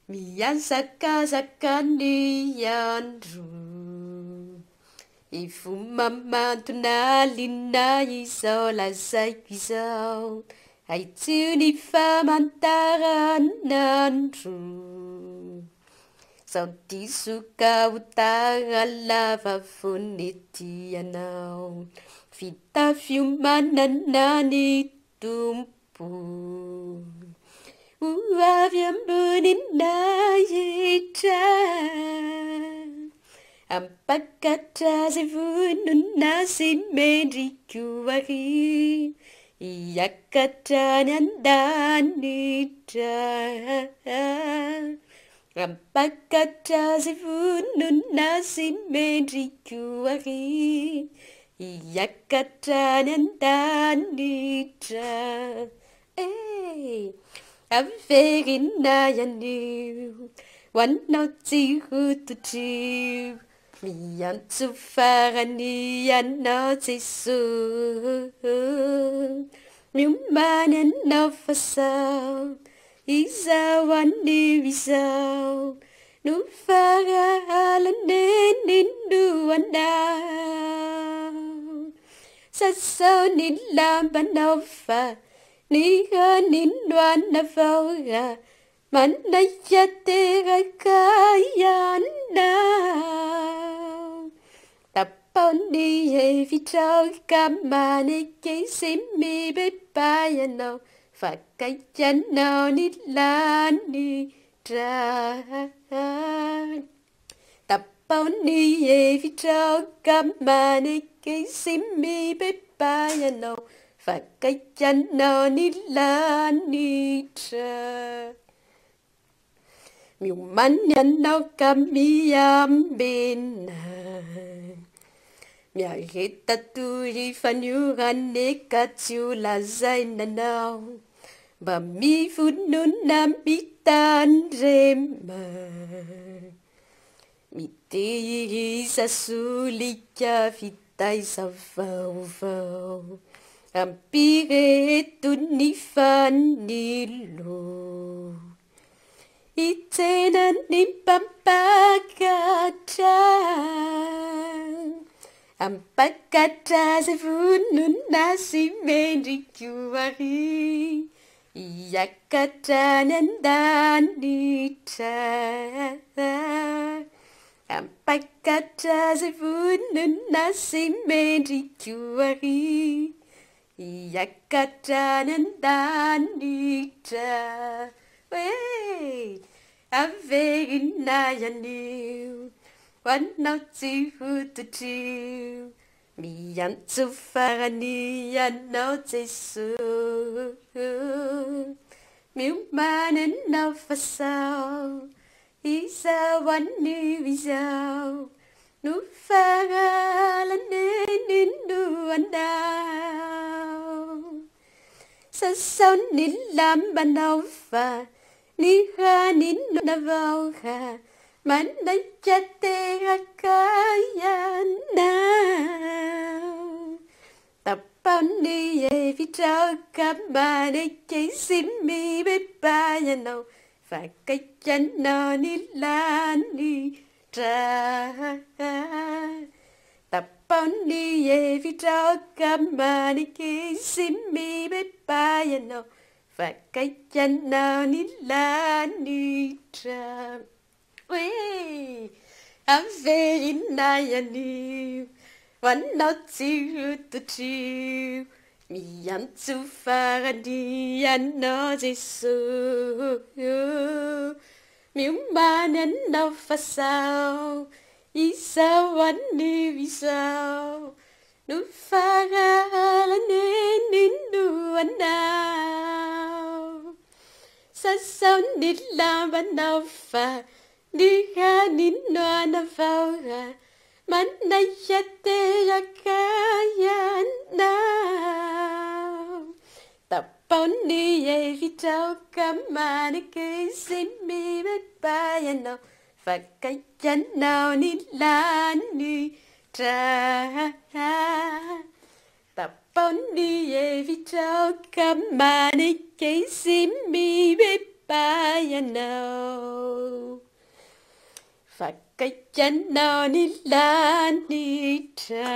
Miazakazakany andro Ifumamantona lina izao lazaiko izao Aitsio ny famantaranandro Sao diso ka utara lava fonety ianao Vita fiomanana ny tompo Uavy ambonina hitra Ampakatra ze vonona sy mendriko ary Iakatra ny andanitra Ampakatra ze vonona sy mendriko ary Iakatra ny andanitra Averina ianio Hoanao tsirodotrio Miantso farany ianao Jesosy Miomany anao fa sao Izao anio izao No farahalane nino anao Sasao ny lambanao fa Niha nino anavaora Manaiateraka ianao Tapaony hevitrao kamaneke se mibepa ianao Fakaianao ny lanitra Tapaony hevitrao kamaneke se mibepa ianao Fakaianao ny lanitra Miomany anao ka miambena Miareta tory faniorane ka tsy ho lazainanao Mba mivonona mitandrema Mitehiriza solika vitaiza vaovao Ampireto ny fanilo Itena ny pampakatra Ampakatra ze vonona sy mendriko ary Iakatra ny andanitra Ampakatra ze vonona sy mendriko ary Iakatra ny andanitra Averina ianio Hoanao tsirodotrio Miantso farany ianao Jesosy Miomany anao fa sao Izao anio izao No farahalane nino anao Sasao ny lambanao fa Niha nino navaora Manaiateraka ianao Tapaony hevitrao kamaneke sy mibepa ianao Fakaianao ny lanitra Tapaony hevitrao kamaneke sy mibepa ianao Fakaianao ny lanitra Averina ianio Hoanao tsirodotrio Miantso farany ianao Jesosy Miomany anao fa sao Izao anio izao No farahalane nino anao Sasao ny lambanao fa Niha nino anavaora Manaiateraka ianao Tapaony hevitrao kamaneke sy mibepa ianao Fakaianao ny lanitra Tapaony hevitrao kamaneke sy mibepa bayanao. Fakaikanao ni lanitra.